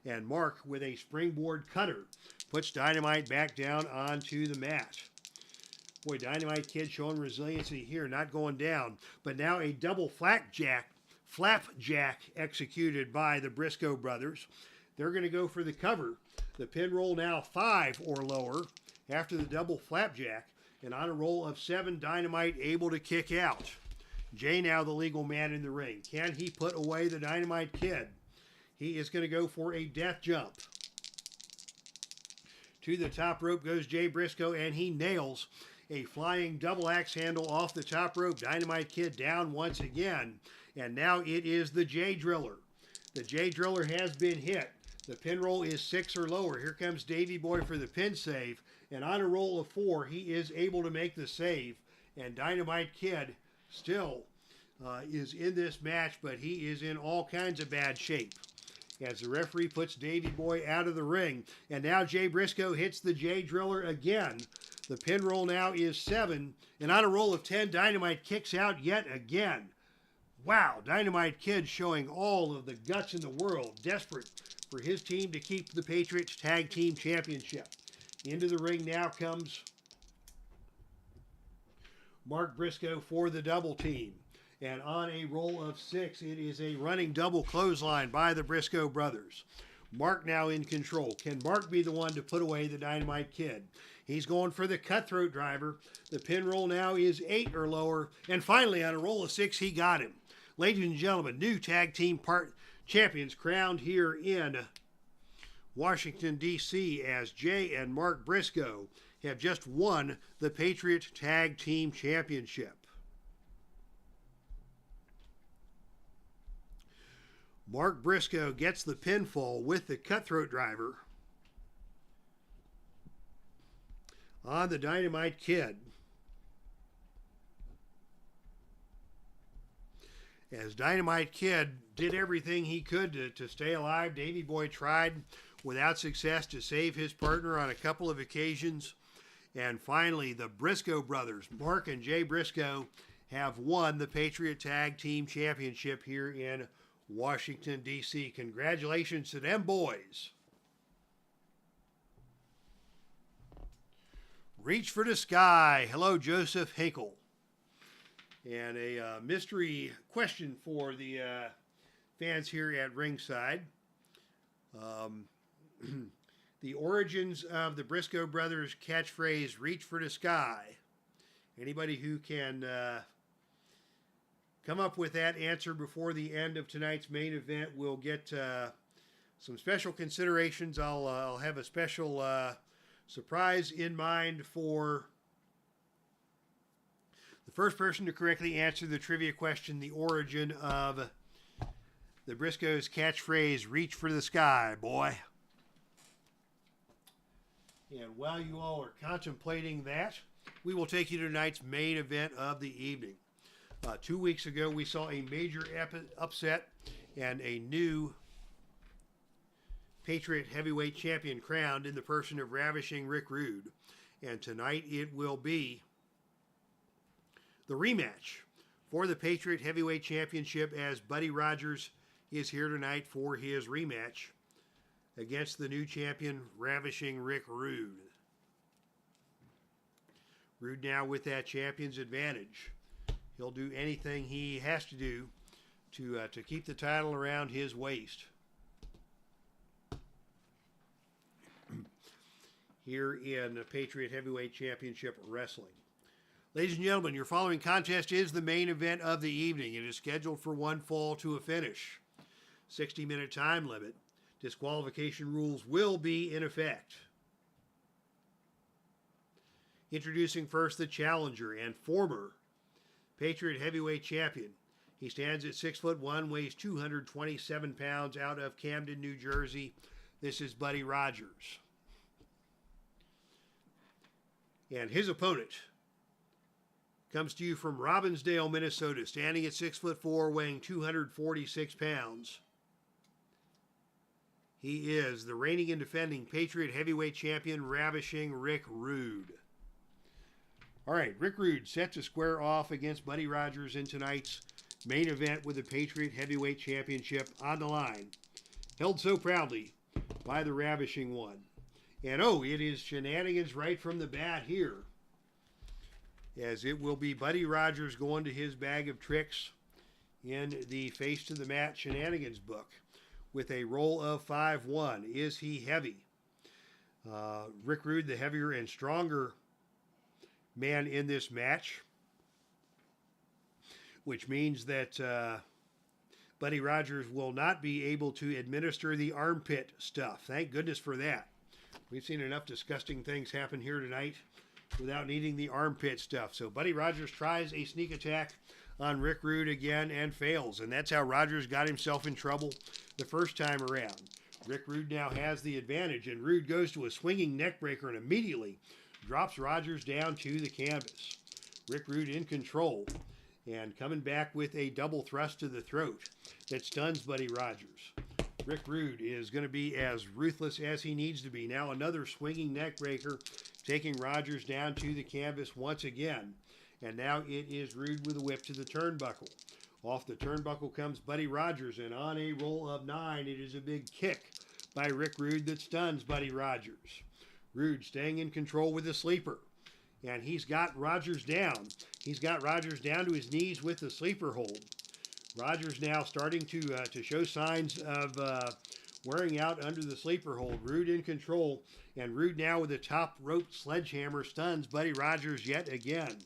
And Mark with a springboard cutter puts Dynamite back down onto the mat. Boy, Dynamite Kid showing resiliency here, not going down. But now a double flapjack executed by the Briscoe brothers. They're going to go for the cover. The pin roll now 5 or lower after the double flapjack. And on a roll of 7, Dynamite able to kick out. Jay now the legal man in the ring. Can he put away the Dynamite Kid? He is going to go for a death jump. To the top rope goes Jay Briscoe, and he nails a flying double axe handle off the top rope. Dynamite Kid down once again. And now it is the Jay Driller. The Jay Driller has been hit. The pin roll is 6 or lower. Here comes Davey Boy for the pin save. And on a roll of 4, he is able to make the save. And Dynamite Kid still is in this match, but he is in all kinds of bad shape. as the referee puts Davey Boy out of the ring. And now Jay Briscoe hits the J Driller again. The pin roll now is 7. And on a roll of 10, Dynamite kicks out yet again. Wow, Dynamite Kid showing all of the guts in the world, desperate for his team to keep the Patriots Tag Team Championship. Into the ring now comes Mark Briscoe for the double team. And on a roll of 6, it is a running double clothesline by the Briscoe brothers. Mark now in control. Can Mark be the one to put away the Dynamite Kid? He's going for the cutthroat driver. The pin roll now is 8 or lower. And finally, on a roll of 6, he got him. Ladies and gentlemen, new tag team champions crowned here in Washington, D.C. as Jay and Mark Briscoe have just won the Patriot Tag Team Championship. Mark Briscoe gets the pinfall with the cutthroat driver on the Dynamite Kid. As Dynamite Kid did everything he could to stay alive, Davey Boy tried without success to save his partner on a couple of occasions. And finally, the Briscoe brothers, Mark and Jay Briscoe, have won the Patriot Tag Team Championship here in Washington, D.C. Congratulations to them boys. Reach for the sky. Hello, Joseph Hinkle. And a mystery question for the fans here at ringside. The origins of the Briscoe brothers catchphrase, reach for the sky. Anybody who can come up with that answer before the end of tonight's main event will get some special considerations. I'll have a special surprise in mind for the first person to correctly answer the trivia question, the origin of the Briscoes catchphrase, reach for the sky, boy. And while you all are contemplating that, we will take you to tonight's main event of the evening. 2 weeks ago, we saw a major upset and a new Patriot Heavyweight Champion crowned in the person of Ravishing Rick Rude. And tonight it will be the rematch for the Patriot Heavyweight Championship, as Buddy Rogers is here tonight for his rematch against the new champion, Ravishing Rick Rude. Rude now with that champion's advantage. He'll do anything he has to do to keep the title around his waist. Here in the Patriot Heavyweight Championship Wrestling. Ladies and gentlemen, your following contest is the main event of the evening. It is scheduled for one fall to a finish. 60-minute time limit. Disqualification rules will be in effect. Introducing first the challenger and former Patriot Heavyweight Champion. He stands at 6'1", weighs 227 pounds, out of Camden, New Jersey. This is Buddy Rogers. And his opponent comes to you from Robbinsdale, Minnesota, standing at 6'4", weighing 246 pounds. He is the reigning and defending Patriot Heavyweight Champion, Ravishing Rick Rude. All right, Rick Rude set to square off against Buddy Rogers in tonight's main event with the Patriot Heavyweight Championship on the line. Held so proudly by the Ravishing One. And it is shenanigans right from the bat here, as it will be Buddy Rogers going to his bag of tricks in the Face to the Mat Shenanigans book with a roll of 5-1. Is he heavy? Rick Rude, the heavier and stronger man in this match, which means that Buddy Rogers will not be able to administer the armpit stuff. Thank goodness for that. We've seen enough disgusting things happen here tonight without needing the armpit stuff. So Buddy Rogers tries a sneak attack on Rick Rude again and fails. And that's how Rogers got himself in trouble the first time around. Rick Rude now has the advantage, and Rude goes to a swinging neck breaker and immediately drops Rogers down to the canvas. Rick Rude in control and coming back with a double thrust to the throat that stuns Buddy Rogers. Rick Rude is going to be as ruthless as he needs to be. Now another swinging neck breaker, taking Rogers down to the canvas once again. And now it is Rude with a whip to the turnbuckle. Off the turnbuckle comes Buddy Rogers, and on a roll of 9, it is a big kick by Rick Rude that stuns Buddy Rogers. Rude staying in control with the sleeper. And he's got Rogers down. He's got Rogers down to his knees with the sleeper hold. Rogers now starting to show signs of wearing out under the sleeper hold. Rude in control, and Rude now with a top rope sledgehammer stuns Buddy Rogers yet again.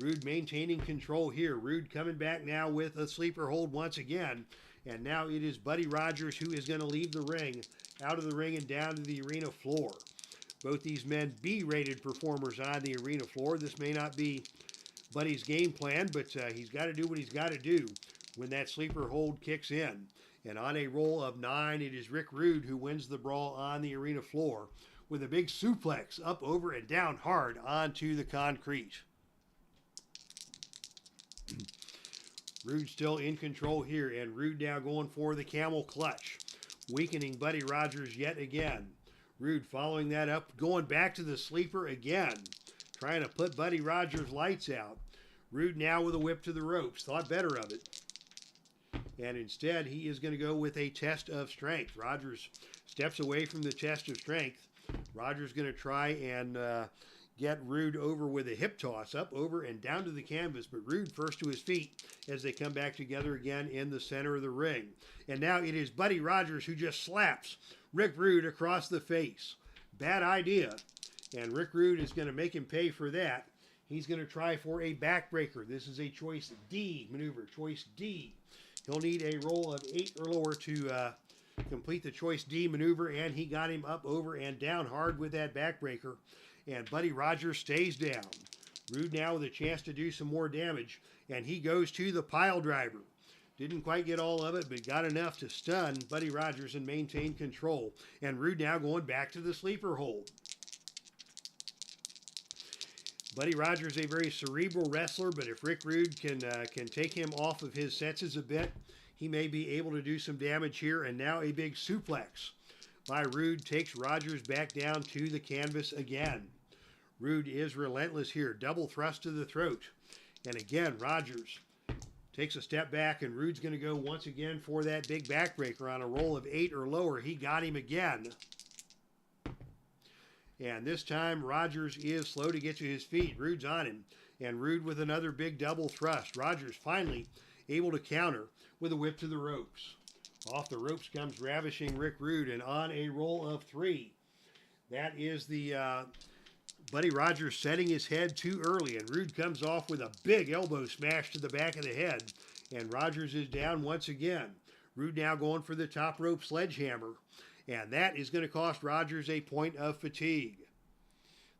Rude maintaining control here. Rude coming back now with a sleeper hold once again. And now it is Buddy Rogers who is going to leave the ring, out of the ring and down to the arena floor. Both these men B-rated performers on the arena floor. This may not be Buddy's game plan, but he's got to do what he's got to do when that sleeper hold kicks in. And on a roll of 9, it is Rick Rude who wins the brawl on the arena floor with a big suplex up, over, and down hard onto the concrete. Rude still in control here, and Rude now going for the camel clutch, weakening Buddy Rogers yet again. Rude following that up, going back to the sleeper again, trying to put Buddy Rogers' lights out. Rude now with a whip to the ropes, thought better of it. And instead, he is going to go with a test of strength. Rogers steps away from the test of strength. Rogers going to try and get Rude over with a hip toss, up, over, and down to the canvas. But Rude first to his feet as they come back together again in the center of the ring. And now it is Buddy Rogers who just slaps Rick Rude across the face. Bad idea. And Rick Rude is going to make him pay for that. He's going to try for a backbreaker. This is a choice D maneuver, choice D. He'll need a roll of 8 or lower to complete the choice D maneuver, and he got him up, over, and down hard with that backbreaker. And Buddy Rogers stays down. Rude now with a chance to do some more damage, and he goes to the pile driver. Didn't quite get all of it, but got enough to stun Buddy Rogers and maintain control. And Rude now going back to the sleeper hold. Buddy Rogers, a very cerebral wrestler, but if Rick Rude can take him off of his senses a bit, he may be able to do some damage here. And now a big suplex by Rude takes Rogers back down to the canvas again. Rude is relentless here. Double thrust to the throat. And again, Rogers takes a step back, and Rude's going to go once again for that big backbreaker on a roll of 8 or lower. He got him again. And this time, Rogers is slow to get to his feet. Rude's on him. And Rude with another big double thrust. Rogers finally able to counter with a whip to the ropes. Off the ropes comes ravishing Rick Rude, and on a roll of 3. That is the Buddy Rogers setting his head too early, and Rude comes off with a big elbow smash to the back of the head. And Rogers is down once again. Rude now going for the top rope sledgehammer. And that is going to cost Rogers a point of fatigue.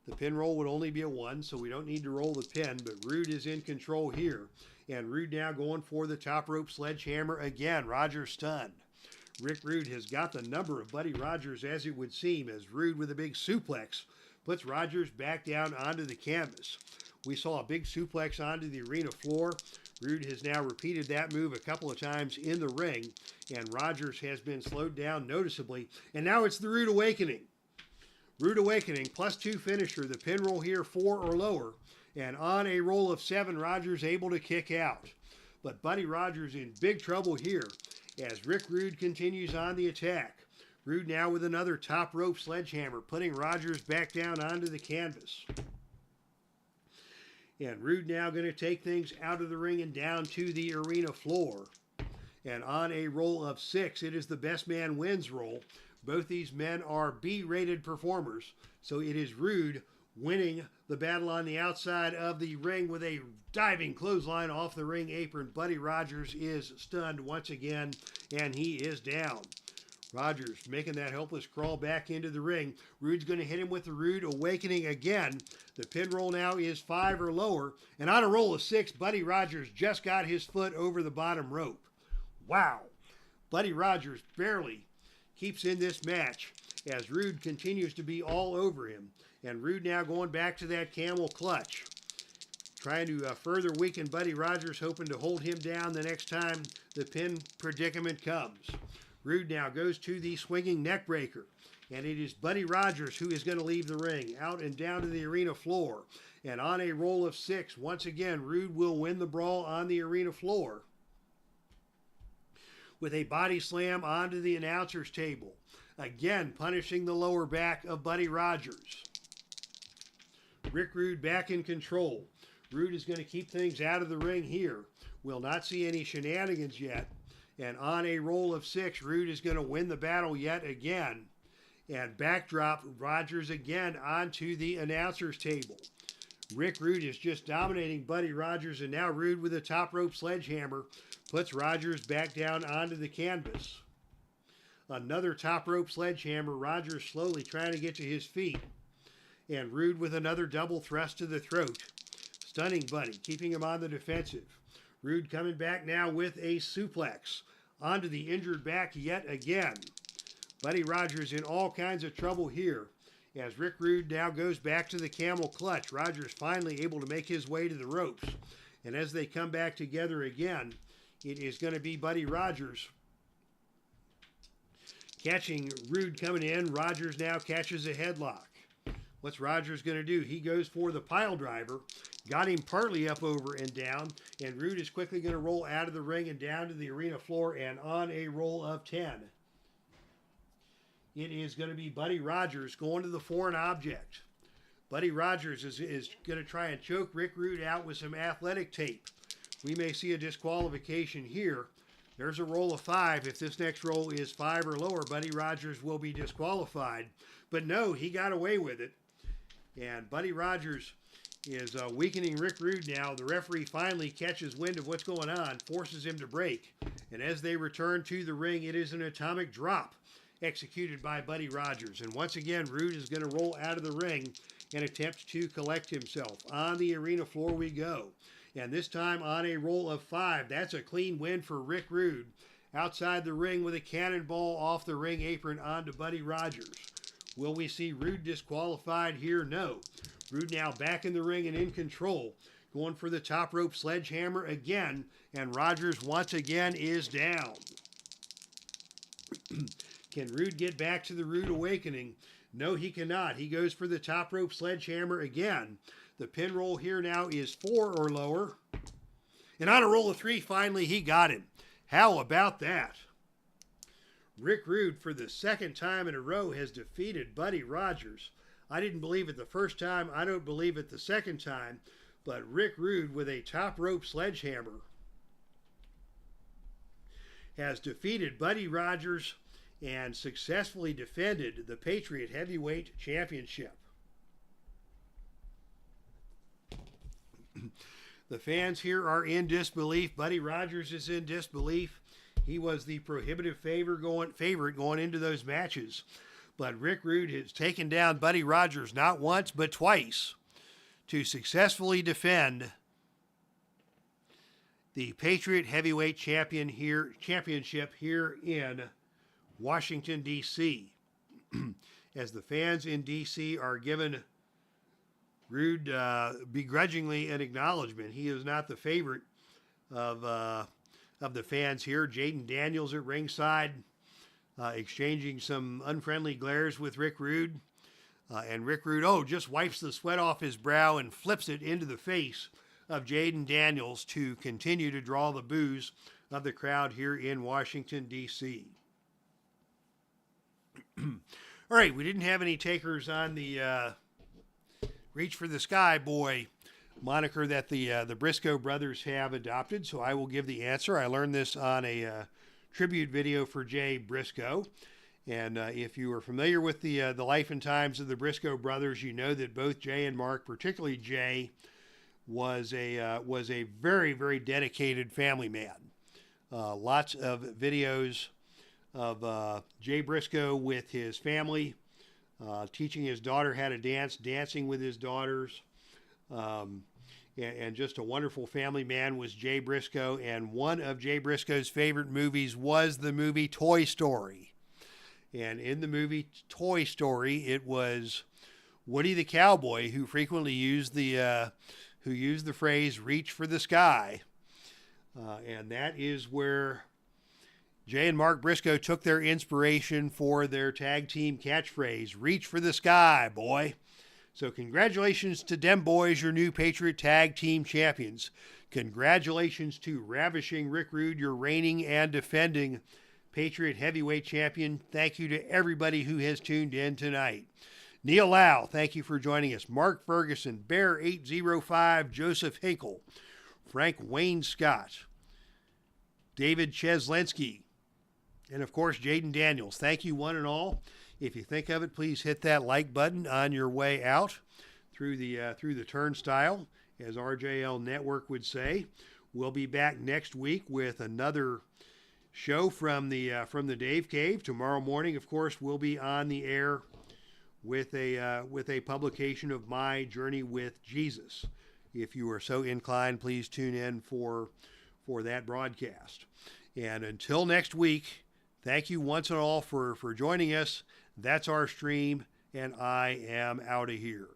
The pin roll would only be a 1, so we don't need to roll the pin, but Rude is in control here. And Rude now going for the top rope sledgehammer again. Rogers stunned. Rick Rude has got the number of Buddy Rogers, as it would seem, as Rude with a big suplex puts Rogers back down onto the canvas. We saw a big suplex onto the arena floor. Rude has now repeated that move a couple of times in the ring, and Rogers has been slowed down noticeably. And now it's the Rude Awakening. Rude Awakening, +2 finisher. The pin roll here, 4 or lower. And on a roll of 7, Rogers able to kick out. But Buddy Rogers in big trouble here as Rick Rude continues on the attack. Rude now with another top rope sledgehammer, putting Rogers back down onto the canvas. And Rude now going to take things out of the ring and down to the arena floor. And on a roll of 6, it is the best man wins roll. Both these men are B-rated performers. So it is Rude winning the battle on the outside of the ring with a diving clothesline off the ring apron. Buddy Rogers is stunned once again, and he is down. Rogers making that helpless crawl back into the ring. Rude's going to hit him with the Rude Awakening again. The pin roll now is 5 or lower. And on a roll of 6, Buddy Rogers just got his foot over the bottom rope. Wow. Buddy Rogers barely keeps in this match as Rude continues to be all over him. And Rude now going back to that camel clutch, trying to further weaken Buddy Rogers, hoping to hold him down the next time the pin predicament comes. Rude now goes to the swinging neck breaker. And it is Buddy Rogers who is going to leave the ring, out and down to the arena floor. And on a roll of 6, once again, Rude will win the brawl on the arena floor with a body slam onto the announcer's table. Again, punishing the lower back of Buddy Rogers. Rick Rude back in control. Rude is going to keep things out of the ring here. We'll not see any shenanigans yet. And on a roll of 6, Rude is going to win the battle yet again. And backdrop Rogers again onto the announcer's table. Rick Rude is just dominating Buddy Rogers, and now Rude with a top rope sledgehammer puts Rogers back down onto the canvas. Another top rope sledgehammer, Rogers slowly trying to get to his feet. And Rude with another double thrust to the throat. Stunning Buddy, keeping him on the defensive. Rude coming back now with a suplex onto the injured back yet again. Buddy Rogers in all kinds of trouble here as Rick Rude now goes back to the camel clutch. Rogers finally able to make his way to the ropes. And as they come back together again, it is going to be Buddy Rogers catching Rude coming in. Rogers now catches a headlock. What's Rogers going to do? He goes for the pile driver. Got him partly up, over, and down. And Rude is quickly going to roll out of the ring and down to the arena floor and on a roll of 10. It is going to be Buddy Rogers going to the foreign object. Buddy Rogers is going to try and choke Rick Rude out with some athletic tape. We may see a disqualification here. There's a roll of 5. If this next roll is 5 or lower, Buddy Rogers will be disqualified. But no, he got away with it. And Buddy Rogers is weakening Rick Rude now. The referee finally catches wind of what's going on, forces him to break. And as they return to the ring, it is an atomic drop executed by Buddy Rogers. And once again, Rude is going to roll out of the ring and attempt to collect himself. On the arena floor we go. And this time on a roll of 5. That's a clean win for Rick Rude. Outside the ring with a cannonball off the ring apron onto Buddy Rogers. Will we see Rude disqualified here? No. Rude now back in the ring and in control. Going for the top rope sledgehammer again. And Rogers once again is down. Can Rude get back to the Rude Awakening? No, he cannot. He goes for the top rope sledgehammer again. The pin roll here now is 4 or lower. And on a roll of 3, finally, he got him. How about that? Rick Rude, for the second time in a row, has defeated Buddy Rogers. I didn't believe it the first time. I don't believe it the second time. But Rick Rude, with a top rope sledgehammer, has defeated Buddy Rogers and successfully defended the Patriot Heavyweight Championship. The fans here are in disbelief. Buddy Rogers is in disbelief. He was the prohibitive favorite going into those matches. But Rick Rude has taken down Buddy Rogers not once but twice to successfully defend the Patriot Heavyweight Championship here in Washington, D.C. As the fans in D.C. are given Rude begrudgingly an acknowledgement. He is not the favorite of the fans here. Jaden Daniels at ringside exchanging some unfriendly glares with Rick Rude. And Rick Rude, just wipes the sweat off his brow and flips it into the face of Jaden Daniels to continue to draw the boos of the crowd here in Washington, D.C. All right, we didn't have any takers on the Reach for the Sky Boy moniker that the BRISCOE brothers have adopted, so I will give the answer. I learned this on a tribute video for Jay Briscoe. And if you are familiar with the life and times of the BRISCOE brothers, you know that both Jay and Mark, particularly Jay, was a very, very dedicated family man. Lots of videos of Jay Briscoe with his family, teaching his daughter how to dance, dancing with his daughters, and just a wonderful family man was Jay Briscoe. And one of Jay Briscoe's favorite movies was the movie Toy Story. And in the movie Toy Story, it was Woody the Cowboy who frequently used the phrase "reach for the sky," and that is where Jay and Mark Briscoe took their inspiration for their tag team catchphrase, reach for the sky, boy. So congratulations to them boys, your new Patriot Tag Team Champions. Congratulations to Ravishing Rick Rude, your reigning and defending Patriot Heavyweight Champion. Thank you to everybody who has tuned in tonight. Neil Lau, thank you for joining us. Mark Ferguson, Bear805, Joseph Hinkle, Frank Wayne Scott, David Cheslensky, and of course, Jaden Daniels. Thank you one and all. If you think of it, please hit that like button on your way out through the turnstile, as RJL Network would say. We'll be back next week with another show from the Dave Cave. Tomorrow morning, of course, we'll be on the air with a publication of my journey with Jesus. If you are so inclined, please tune in for that broadcast. And until next week, thank you once and all for joining us. That's our stream, and I am out of here.